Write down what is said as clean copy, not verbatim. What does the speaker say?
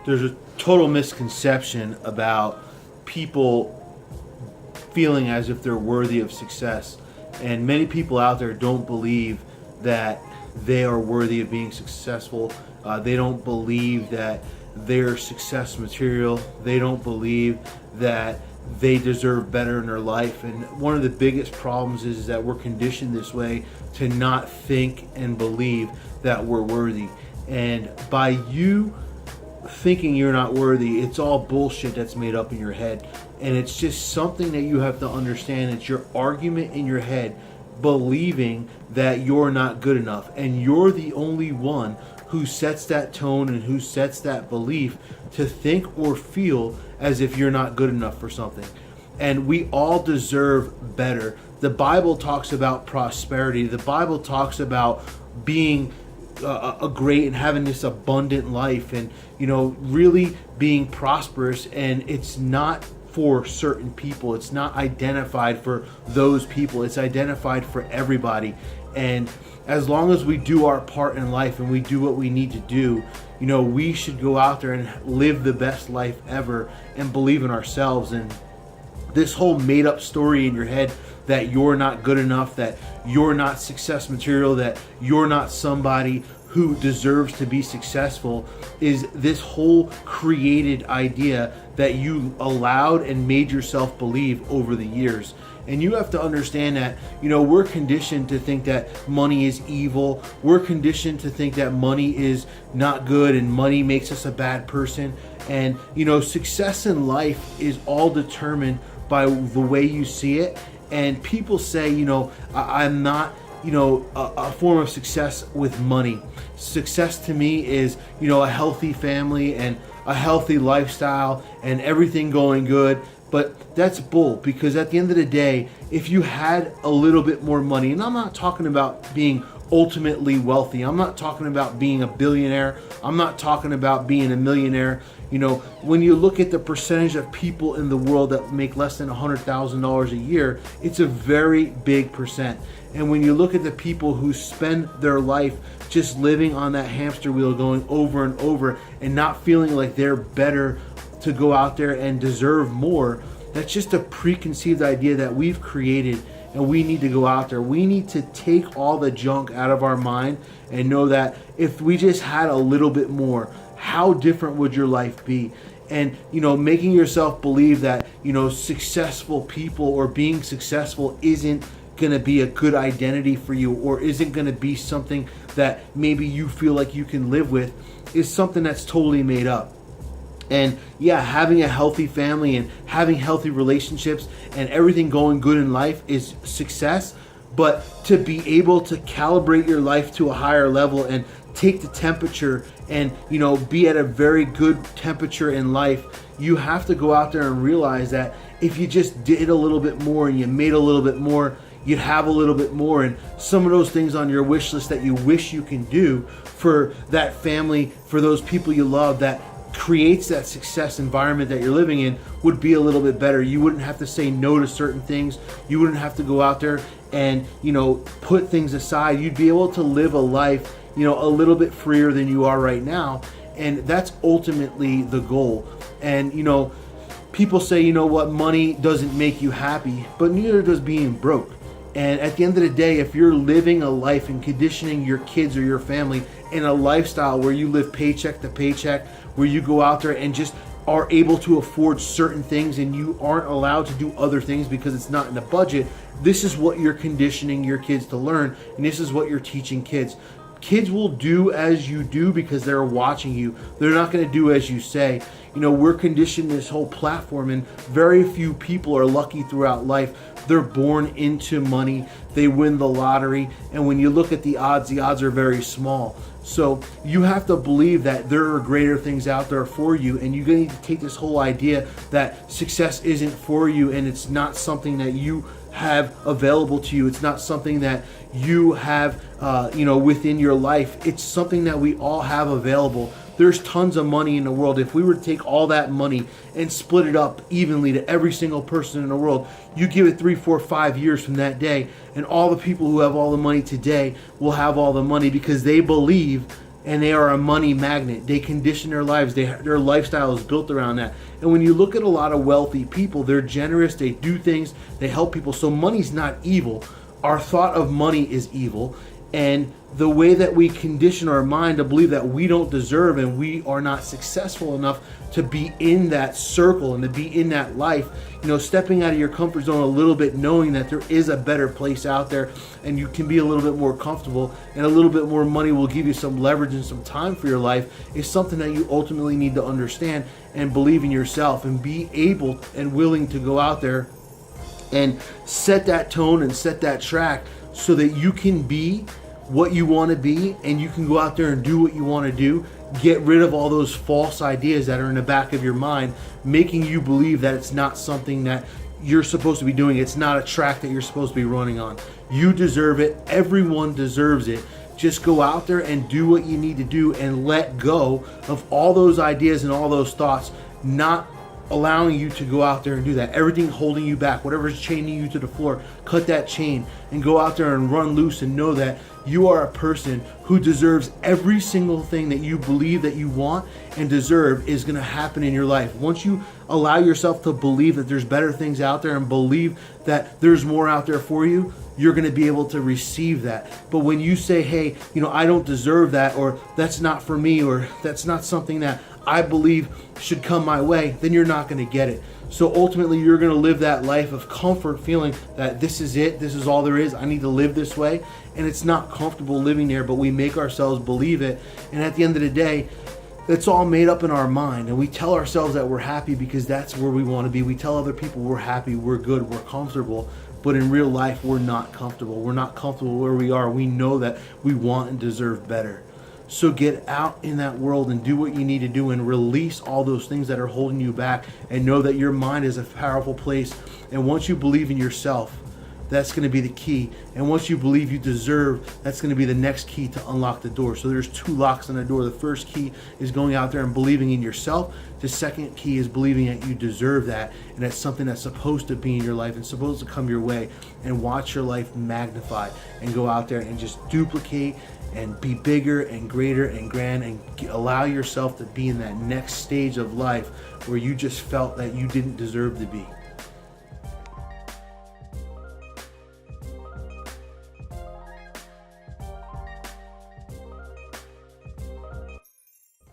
there's a total misconception about people feeling as if they're worthy of success. And many people out there don't believe that they are worthy of being successful. They don't believe that they're success material. They don't believe that they deserve better in their life. And one of the biggest problems is that we're conditioned this way to not think and believe that we're worthy. And by you thinking you're not worthy, it's all bullshit that's made up in your head. And it's just something that you have to understand. It's your argument in your head believing that you're not good enough. And you're the only one who sets that tone and who sets that belief to think or feel as if you're not good enough for something. And we all deserve better. The Bible talks about prosperity. The Bible talks about being a great and having this abundant life and, really being prosperous. And it's not for certain people. It's not identified for those people. It's identified for everybody. And as long as we do our part in life and we do what we need to do, we should go out there and live the best life ever and believe in ourselves. And this whole made up story in your head that you're not good enough, that you're not success material, that you're not somebody who deserves to be successful is this whole created idea that you allowed and made yourself believe over the years. And you have to understand that, we're conditioned to think that money is evil. We're conditioned to think that money is not good and money makes us a bad person. And, success in life is all determined by the way you see it. And people say, I'm not, a form of success with money. Success to me is, a healthy family and a healthy lifestyle and everything going good. But that's bull, because at the end of the day, if you had a little bit more money, and I'm not talking about being ultimately wealthy, I'm not talking about being a billionaire, I'm not talking about being a millionaire. When you look at the percentage of people in the world that make less than $100,000 a year, it's a very big percent. And when you look at the people who spend their life just living on that hamster wheel, going over and over and not feeling like they're better to go out there and deserve more, that's just a preconceived idea that we've created. And we need to go out there. We need to take all the junk out of our mind and know that if we just had a little bit more, how different would your life be? And, making yourself believe that, successful people or being successful isn't going to be a good identity for you, or isn't going to be something that maybe you feel like you can live with, is something that's totally made up. And yeah, having a healthy family and having healthy relationships and everything going good in life is success. But to be able to calibrate your life to a higher level and take the temperature and, be at a very good temperature in life, you have to go out there and realize that if you just did a little bit more and you made a little bit more, you'd have a little bit more. And some of those things on your wish list that you wish you can do for that family, for those people you love, that creates that success environment that you're living in, would be a little bit better. You wouldn't have to say no to certain things. You wouldn't have to go out there and, put things aside. You'd be able to live a life, a little bit freer than you are right now. And that's ultimately the goal. And, people say, what, money doesn't make you happy, but neither does being broke. And at the end of the day, if you're living a life and conditioning your kids or your family in a lifestyle where you live paycheck to paycheck, where you go out there and just are able to afford certain things and you aren't allowed to do other things because it's not in the budget, this is what you're conditioning your kids to learn, and this is what you're teaching kids. Kids will do as you do because they're watching you. They're not going to do as you say. We're conditioned this whole platform, and very few people are lucky throughout life. They're born into money. They win the lottery. And when you look at the odds are very small. So you have to believe that there are greater things out there for you. And you need to take this whole idea that success isn't for you and it's not something that you have available to you. It's not something that you have, within your life. It's something that we all have available. There's tons of money in the world. If we were to take all that money and split it up evenly to every single person in the world, you give it 3, 4, 5 years from that day, and all the people who have all the money today will have all the money because they believe and they are a money magnet. They condition their lives. Their lifestyle is built around that. And when you look at a lot of wealthy people, they're generous, they do things, they help people. So money's not evil. Our thought of money is evil. And the way that we condition our mind to believe that we don't deserve and we are not successful enough to be in that circle and to be in that life, stepping out of your comfort zone a little bit, knowing that there is a better place out there and you can be a little bit more comfortable and a little bit more money will give you some leverage and some time for your life, is something that you ultimately need to understand and believe in yourself and be able and willing to go out there and set that tone and set that track so that you can be what you want to be and you can go out there and do what you want to do. Get rid of all those false ideas that are in the back of your mind, making you believe that it's not something that you're supposed to be doing. It's not a track that you're supposed to be running on. You deserve it. Everyone deserves it. Just go out there and do what you need to do and let go of all those ideas and all those thoughts, not allowing you to go out there and do that. Everything holding you back, whatever's chaining you to the floor, cut that chain and go out there and run loose and know that you are a person who deserves every single thing that you believe that you want and deserve is going to happen in your life. Once you allow yourself to believe that there's better things out there and believe that there's more out there for you, you're going to be able to receive that. But when you say, hey, I don't deserve that, or that's not for me, or that's not something that I believe should come my way, then you're not going to get it. So ultimately, you're going to live that life of comfort, feeling that this is it, this is all there is, I need to live this way. And it's not comfortable living there, but we make ourselves believe it. And at the end of the day, it's all made up in our mind. And we tell ourselves that we're happy because that's where we want to be. We tell other people we're happy, we're good, we're comfortable. But in real life, we're not comfortable. We're not comfortable where we are. We know that we want and deserve better. So get out in that world and do what you need to do and release all those things that are holding you back and know that your mind is a powerful place. And once you believe in yourself, that's going to be the key. And once you believe you deserve, that's going to be the next key to unlock the door. So there's two locks on the door. The first key is going out there and believing in yourself. The second key is believing that you deserve that, and that's something that's supposed to be in your life and supposed to come your way. And watch your life magnify and go out there and just duplicate and be bigger and greater and grand and allow yourself to be in that next stage of life where you just felt that you didn't deserve to be.